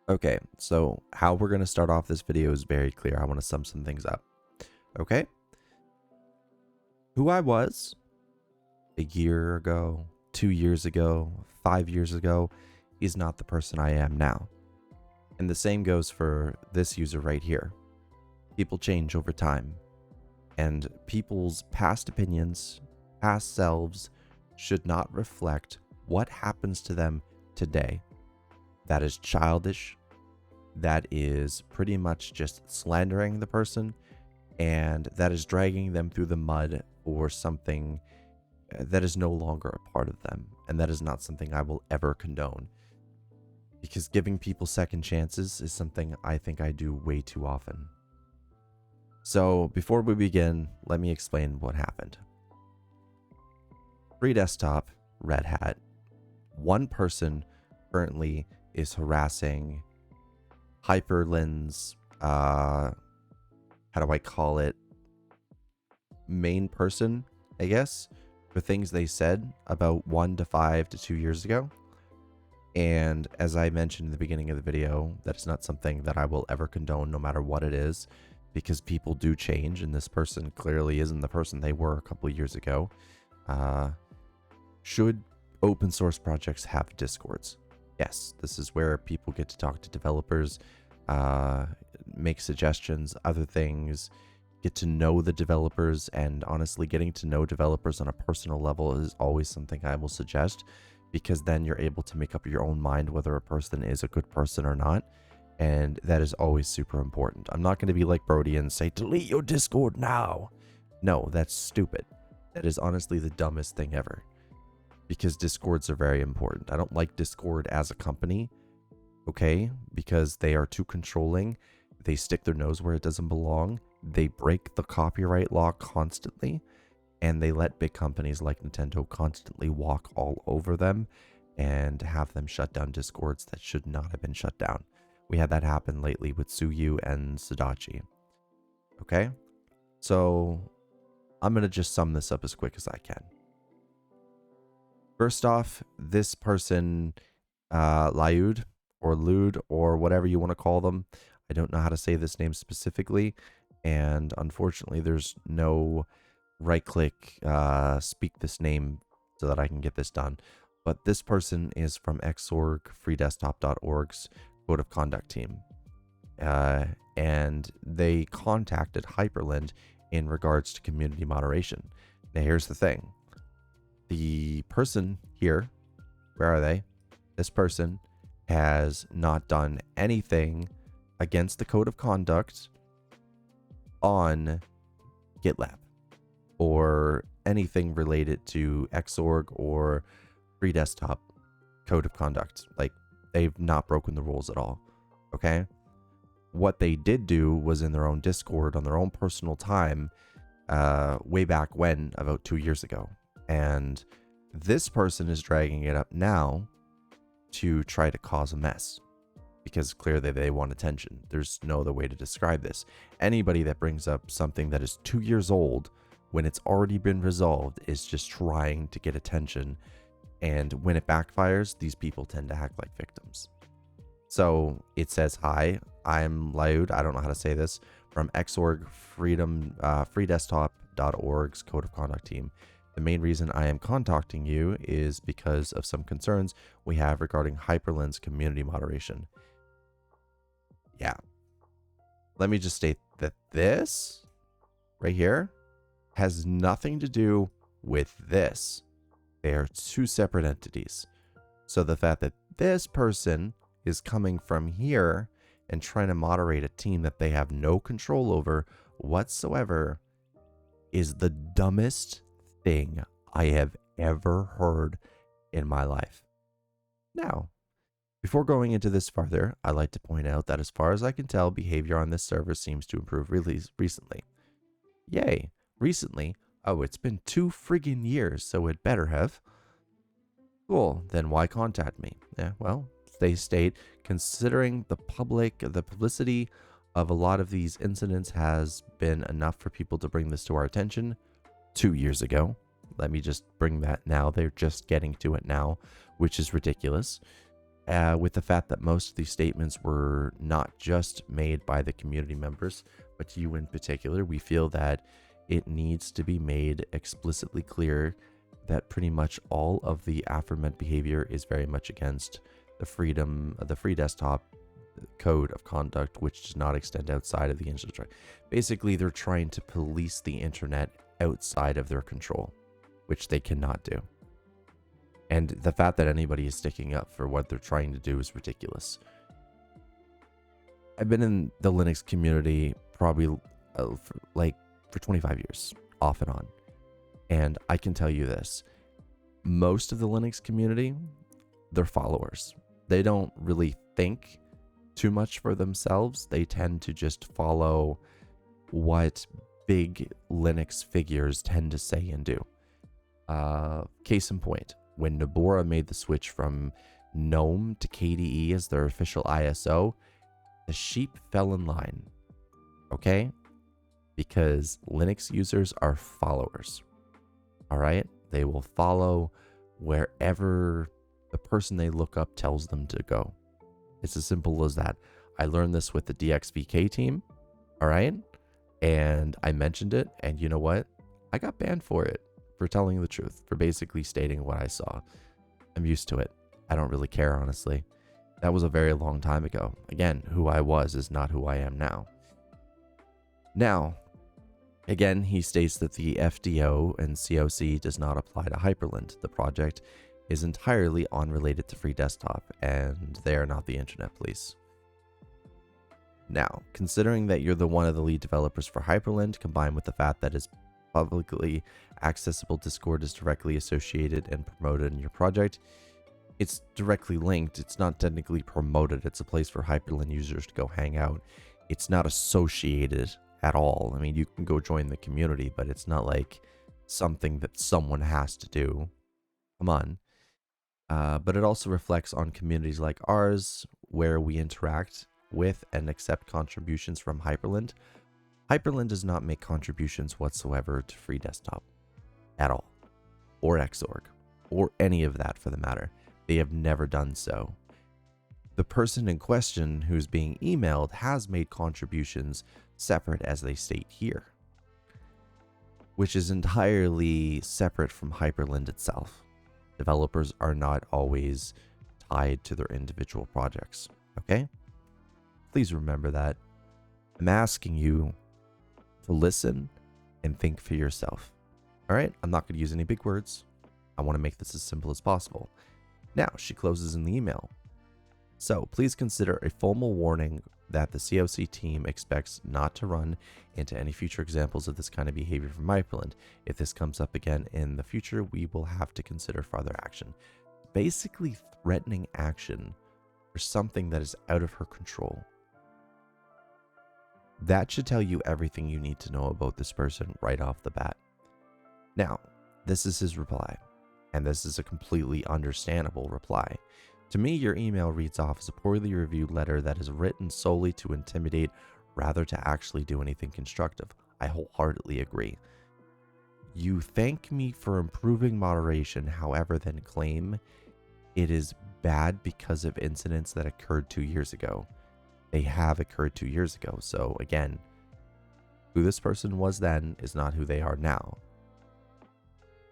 Okay, so how we're going to start off this video is very clear. I want to sum some things up. Okay? Who I was a year ago, 2 years ago, 5 years ago is not the person I am now. And the same goes for this user right here. People change over time. And people's past opinions, past selves, should not reflect what happens to them today. That is childish. That is pretty much just slandering the person, and that is dragging them through the mud for something that is no longer a part of them. And that is not something I will ever condone, because giving people second chances is something I think I do way too often. So before we begin, let me explain what happened. Freedesktop, RedHat, one person currently is harassing Hyprland's, how do I call it, main person, I guess, for things they said about 1 to 5 to 2 years ago. And as I mentioned in the beginning of the video, that is not something that I will ever condone, no matter what it is, because people do change, and this person clearly isn't the person they were a couple of years ago. Should open source projects have Discords? Yes, this is where people get to talk to developers, make suggestions, other things, get to know the developers. And honestly, getting to know developers on a personal level is always something I will suggest, because then you're able to make up your own mind whether a person is a good person or not. And that is always super important. I'm not going to be like Brody and say, delete your Discord now. No, that's stupid. That is honestly the dumbest thing ever, because Discords are very important. I don't like Discord as a company, okay? Because they are too controlling. They stick their nose where it doesn't belong. They break the copyright law constantly, and they let big companies like Nintendo constantly walk all over them and have them shut down Discords that should not have been shut down. We had that happen lately with Suyu and Sadachi. Okay? So I'm going to just sum this up as quick as I can. First off, this person, Lyud or Lude or whatever you want to call them, I don't know how to say this name specifically, and unfortunately there's no right click speak this name so that I can get this done. But this person is from Xorg, Freedesktop.org's Code of Conduct team. And they contacted Hyprland in regards to community moderation. Now here's the thing. The person here, where are they? This person has not done anything against the Code of Conduct on GitLab or anything related to Xorg or Freedesktop Code of Conduct. Like, they've not broken the rules at all. Okay? What they did do was in their own Discord on their own personal time, way back when, about 2 years ago. And this person is dragging it up now to try to cause a mess, because clearly they want attention. There's no other way to describe this. Anybody that brings up something that is 2 years old when it's already been resolved is just trying to get attention. And when it backfires, these people tend to act like victims. So it says, hi, I'm Lyud, I don't know how to say this, from Xorg Freedesktop.org's Code of Conduct team. The main reason I am contacting you is because of some concerns we have regarding Hyprland's community moderation. Yeah. Let me just state that this right here has nothing to do with this. They are two separate entities. So the fact that this person is coming from here and trying to moderate a team that they have no control over whatsoever is the dumbest thing I have ever heard in my life. Now, before going into this further, I'd like to point out that as far as I can tell, behavior on this server seems to improve really recently. Yay, recently? Oh, it's been 2 friggin' years, so it better have. Cool, then why contact me? Yeah, well, they state, considering the publicity of a lot of these incidents has been enough for people to bring this to our attention 2 years ago. Let me just bring that now. They're just getting to it now, which is ridiculous. with the fact that most of these statements were not just made by the community members, but you in particular, we feel that it needs to be made explicitly clear that pretty much all of the aforementioned behavior is very much against the Freedesktop code of conduct, which does not extend outside of the internet. Basically, they're trying to police the internet outside of their control, which they cannot do. And the fact that anybody is sticking up for what they're trying to do is ridiculous. I've been in the Linux community probably for 25 years, off and on. And I can tell you this, most of the Linux community, they're followers. They don't really think too much for themselves. They tend to just follow what big Linux figures tend to say and do. Case in point, when Nobora made the switch from GNOME to KDE as their official ISO, the sheep fell in line, okay? Because Linux users are followers, all right? They will follow wherever the person they look up tells them to go. It's as simple as that. I learned this with the DXVK team, all right? And I mentioned it, and you know what? I got banned for it, for telling the truth, for basically stating what I saw. I'm used to it. I don't really care, honestly. That was a very long time ago. Again, who I was is not who I am now. Now, again, he states that the FDO and COC does not apply to Hyprland. The project is entirely unrelated to Freedesktop, and they are not the internet police. Now, considering that you're one of the lead developers for Hyprland, combined with the fact that its publicly accessible Discord is directly associated and promoted in your project, it's directly linked. It's not technically promoted. It's a place for Hyprland users to go hang out. It's not associated at all. I mean, you can go join the community, but it's not like something that someone has to do. Come on. But it also reflects on communities like ours, where we interact with and accept contributions from Hyprland. Hyprland does not make contributions whatsoever to Freedesktop at all, or Xorg, or any of that for the matter. They have never done so. The person in question who's being emailed has made contributions separate, as they state here, which is entirely separate from Hyprland itself. Developers are not always tied to their individual projects, okay? Please remember that. I'm asking you to listen and think for yourself. All right? I'm not going to use any big words. I want to make this as simple as possible. Now, she closes in the email. So, please consider a formal warning that the COC team expects not to run into any future examples of this kind of behavior from Hyprland. If this comes up again in the future, we will have to consider further action. Basically threatening action for something that is out of her control. That should tell you everything you need to know about this person right off the bat. Now, this is his reply, and this is a completely understandable reply. To me, your email reads off as a poorly reviewed letter that is written solely to intimidate rather to actually do anything constructive. I wholeheartedly agree. You thank me for improving moderation, however, then claim it is bad because of incidents that occurred 2 years ago. They have occurred 2 years ago. So again, who this person was then is not who they are now.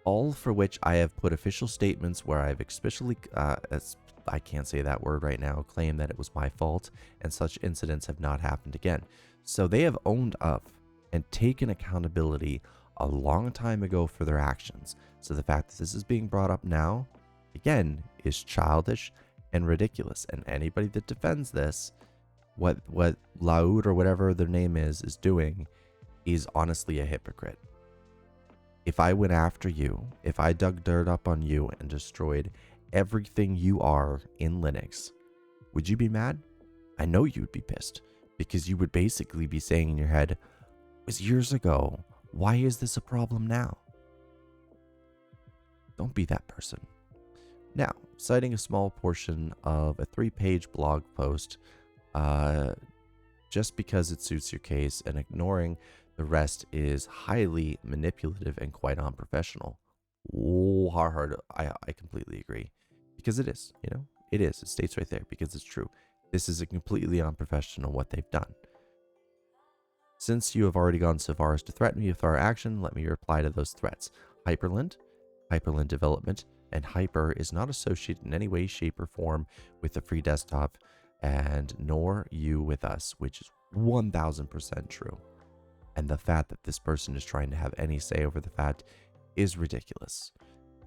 All for which I have put official statements where I've especially, I can't say that word right now, claim that it was my fault and such incidents have not happened again. So they have owned up and taken accountability a long time ago for their actions. So the fact that this is being brought up now, again, is childish and ridiculous. And anybody that defends this, what Laud or whatever their name is doing, is honestly a hypocrite. If I went after you, if I dug dirt up on you and destroyed everything you are in Linux, would you be mad? I know you'd be pissed, because you would basically be saying in your head, it was years ago. Why is this a problem now? Don't be that person. Now, citing a small portion of a 3-page blog post, just because it suits your case, and ignoring the rest is highly manipulative and quite unprofessional. Oh, hard. I completely agree. Because it is, It is. It states right there because it's true. This is a completely unprofessional what they've done. Since you have already gone so far as to threaten me with our action, let me reply to those threats. Hyprland, Hyprland Development, and Hyper is not associated in any way, shape, or form with the Freedesktop, and nor you with us, which is 1000% true. And the fact that this person is trying to have any say over the fact is ridiculous.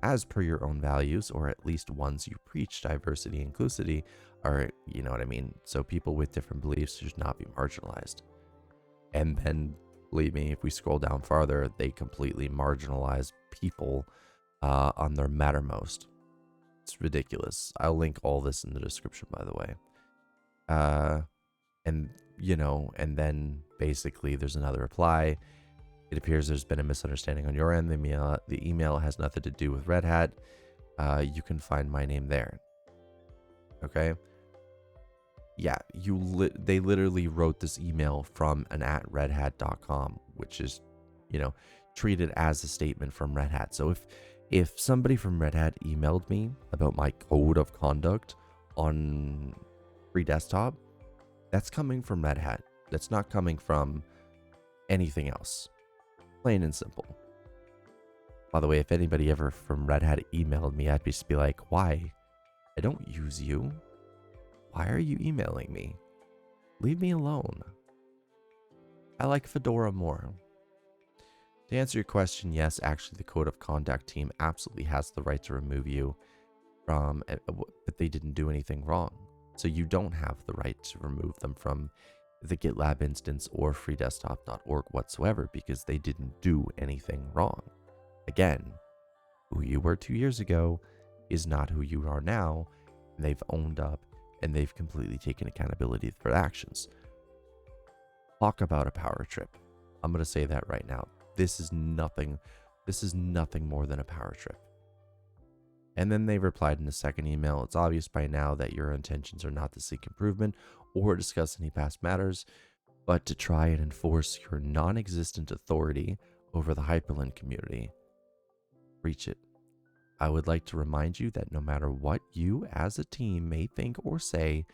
As per your own values, or at least ones you preach, diversity, inclusivity, or you know what I mean. So people with different beliefs should not be marginalized. And then, believe me, if we scroll down farther, they completely marginalize people on their mattermost. It's ridiculous. I'll link all this in the description, by the way. And you know, and then basically there's another reply. It appears there's been a misunderstanding on your end. The email has nothing to do with RedHat. You can find my name there. Okay. Yeah, they literally wrote this email from an @redhat.com, which is, you know, treated as a statement from RedHat. So if somebody from RedHat emailed me about my code of conduct on Freedesktop, that's coming from RedHat. That's not coming from anything else. Plain and simple. By the way, if anybody ever from RedHat emailed me, I'd just be like, why? I don't use you. Why are you emailing me? Leave me alone. I like Fedora more. To answer your question, yes, actually the Code of Conduct team absolutely has the right to remove you from, but they didn't do anything wrong. So you don't have the right to remove them from the GitLab instance or freedesktop.org whatsoever because they didn't do anything wrong. Again, who you were 2 years ago is not who you are now, and they've owned up and they've completely taken accountability for their actions. Talk about a power trip. I'm going to say that right now. This is nothing more than a power trip. And then they replied in a second email, it's obvious by now that your intentions are not to seek improvement or discuss any past matters, but to try and enforce your non-existent authority over the Hyprland community. Reach it. I would like to remind you that no matter what you as a team may think or say,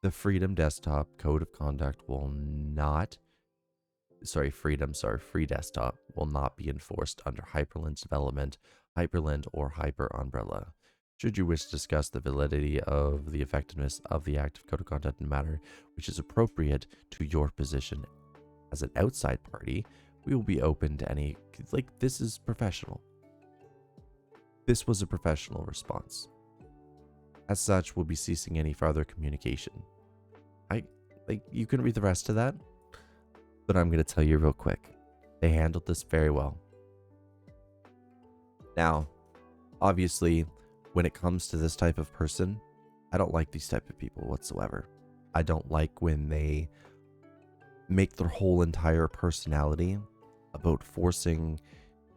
the Freedesktop Code of Conduct will not, Freedesktop will not be enforced under Hyprland's development, Hyprland or Hyper umbrella. Should you wish to discuss the validity of the effectiveness of the active code of conduct in a matter which is appropriate to your position as an outside party, we will be open to any, this is professional. This was a professional response. As such, we'll be ceasing any further communication. You can read the rest of that, but I'm going to tell you real quick. They handled this very well. Now, obviously, when it comes to this type of person, I don't like these type of people whatsoever. I don't like when they make their whole entire personality about forcing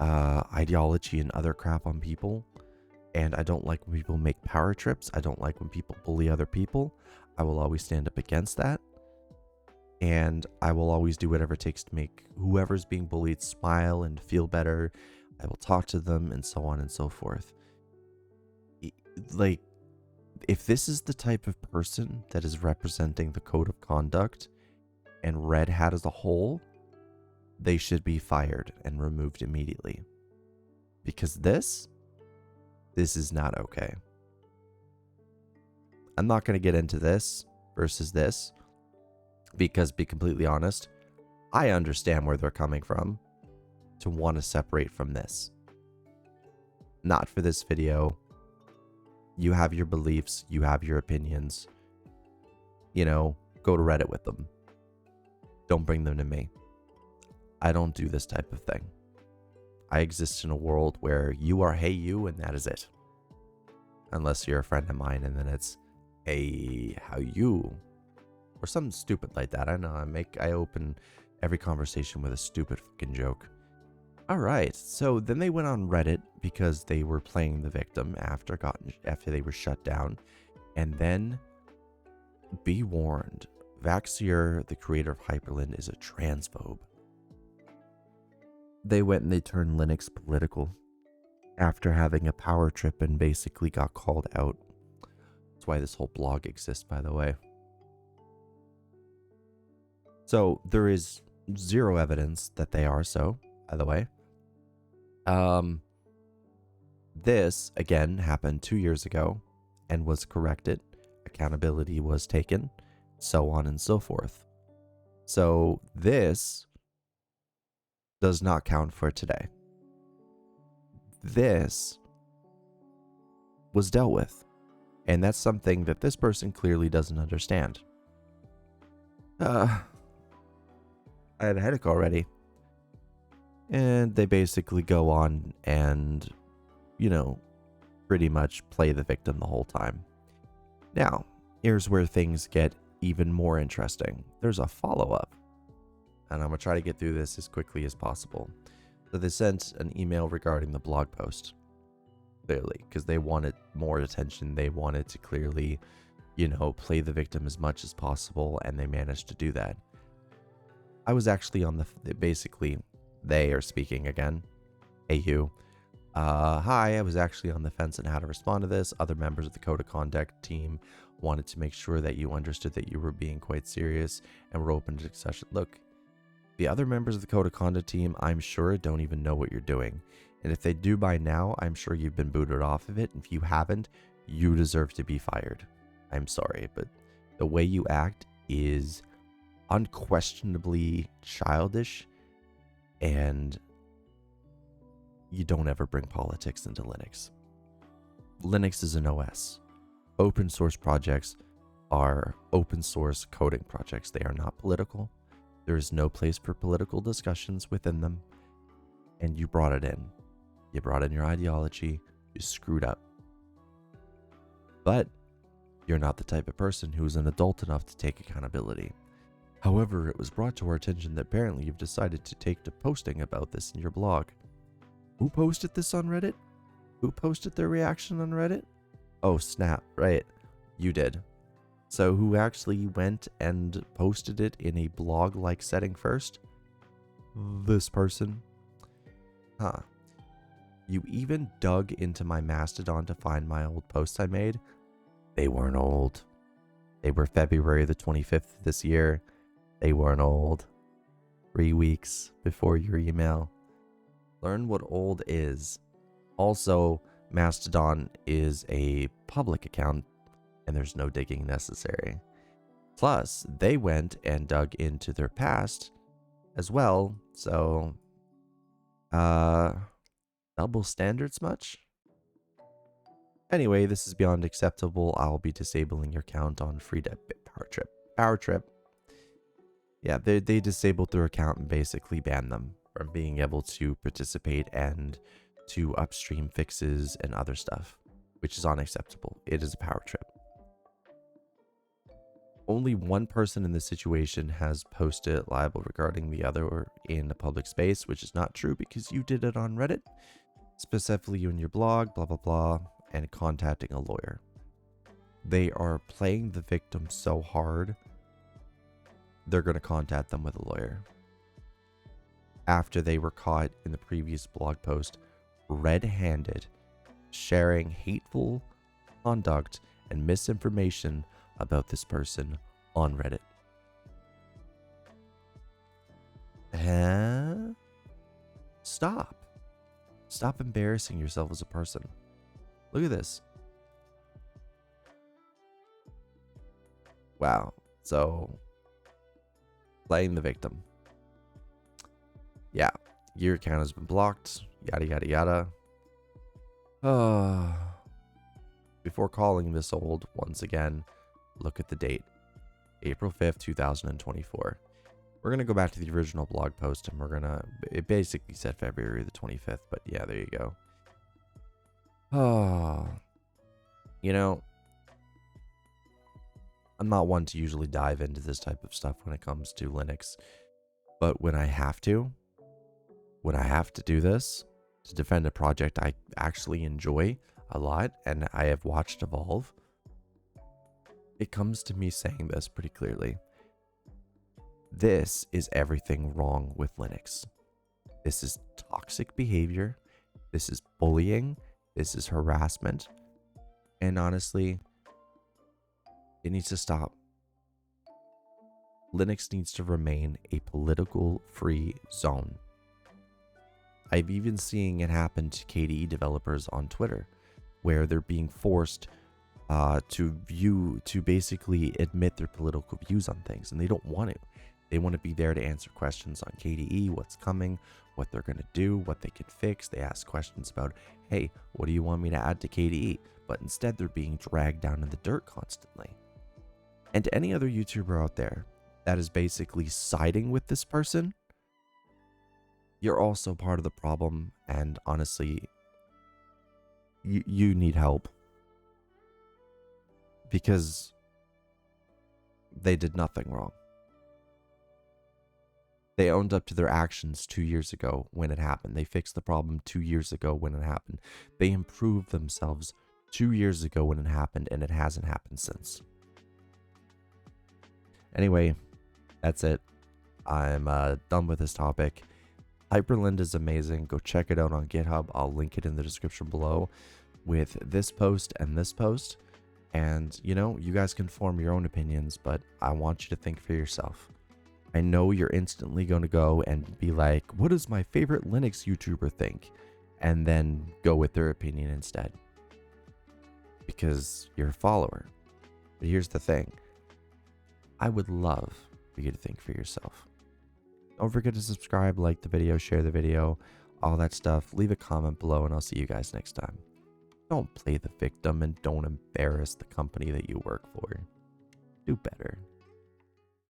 ideology and other crap on people. And I don't like when people make power trips. I don't like when people bully other people. I will always stand up against that. And I will always do whatever it takes to make whoever's being bullied smile and feel better. I will talk to them and so on and so forth. Like, if this is the type of person that is representing the code of conduct and RedHat as a whole, they should be fired and removed immediately. Because this is not okay. I'm not going to get into this versus this, because to be completely honest, I understand where they're coming from to want to separate from this. Not for this video. You have your beliefs, you have your opinions. You know, go to Reddit with them. Don't bring them to me. I don't do this type of thing. I exist in a world where you are hey you and that is it. Unless you're a friend of mine and then it's hey how you, or something stupid like that. I know I open every conversation with a stupid fucking joke. Alright, so then they went on Reddit because they were playing the victim after they were shut down. And then, be warned, Vaxier, the creator of Hyprland, is a transphobe. They went and they turned Linux political after having a power trip and basically got called out. That's why this whole blog exists, by the way. So there is zero evidence that they are so, by the way. This, again, happened 2 years ago and was corrected. Accountability was taken, so on and so forth. So this does not count for today. This was dealt with, and that's something that this person clearly doesn't understand. I had a headache already. And they basically go on and, you know, pretty much play the victim the whole time. Now, here's where things get even more interesting. There's a follow-up, and I'm going to try to get through this as quickly as possible. So they sent an email regarding the blog post, clearly, because they wanted more attention. They wanted to clearly, you know, play the victim as much as possible, and they managed to do that. I was actually on the, basically, they are speaking again. Hey, you. Hi, I was actually on the fence on how to respond to this. Other members of the Code of Conduct team wanted to make sure that you understood that you were being quite serious and were open to discussion. Look, the other members of the Code of Conduct team, I'm sure, don't even know what you're doing. And if they do by now, I'm sure you've been booted off of it. If you haven't, you deserve to be fired. I'm sorry, but the way you act is unquestionably childish, and you don't ever bring politics into Linux. Linux is an OS. Open source projects are open source coding projects. They are not political. There is no place for political discussions within them. And you brought it in. You brought in your ideology. You screwed up. But you're not the type of person who's an adult enough to take accountability. However, it was brought to our attention that apparently you've decided to take to posting about this in your blog. Who posted this on Reddit? Who posted their reaction on Reddit? Oh, snap, right. You did. So who actually went and posted it in a blog-like setting first? This person. Huh. You even dug into my Mastodon to find my old posts I made? They weren't old. They were February the 25th this year. They weren't old. 3 weeks before your email. Learn what old is. Also, Mastodon is a public account, and there's no digging necessary. Plus, they went and dug into their past as well, so double standards much? Anyway, this is beyond acceptable. I'll be disabling your account on Powertrip. Yeah, they disabled their account and basically banned them from being able to participate and to upstream fixes and other stuff, which is unacceptable. It is a Powertrip. Only one person in this situation has posted liable regarding the other in a public space, which is not true because you did it on Reddit, specifically in your blog, blah, blah, blah, and contacting a lawyer. They are playing the victim so hard, they're going to contact them with a lawyer. After they were caught in the previous blog post, red-handed, sharing hateful conduct and misinformation about this person on Reddit. Stop. Stop embarrassing yourself as a person. Look at this. Wow. So, playing the victim. Yeah. Your account has been blocked. Yada, yada, yada. Before calling this old, once again, look at the date. April 5th, 2024. We're going to go back to the original blog post and we're going to... It basically said February the 25th, but yeah, there you go. You know, I'm not one to usually dive into this type of stuff when it comes to Linux. But when I have to do this to defend a project I actually enjoy a lot and I have watched evolve, it comes to me saying this pretty clearly. This is everything wrong with Linux. This is toxic behavior. This is bullying. This is harassment. And honestly, It needs to stop. Linux needs to remain a political free zone. I've even seen it happen to KDE developers on Twitter, where they're being forced to basically admit their political views on things, and they don't want to. They want to be there to answer questions on KDE, what's coming, what they're going to do, what they can fix. They ask questions about, hey, what do you want me to add to KDE? But instead, they're being dragged down in the dirt constantly. And to any other YouTuber out there that is basically siding with this person, you're also part of the problem, and honestly, you need help. Because they did nothing wrong. They owned up to their actions 2 years ago when it happened. They fixed the problem 2 years ago when it happened. They improved themselves 2 years ago when it happened, and it hasn't happened since. Anyway, that's it. I'm done with this topic. Hyprland is amazing. Go check it out on GitHub. I'll link it in the description below with this post and this post. And, you know, you guys can form your own opinions, but I want you to think for yourself. I know you're instantly going to go and be like, what does my favorite Linux YouTuber think? And then go with their opinion instead. Because you're a follower. But here's the thing. I would love for you to think for yourself. Don't forget to subscribe, like the video, share the video, all that stuff. Leave a comment below, and I'll see you guys next time. Don't play the victim and don't embarrass the company that you work for. Do better.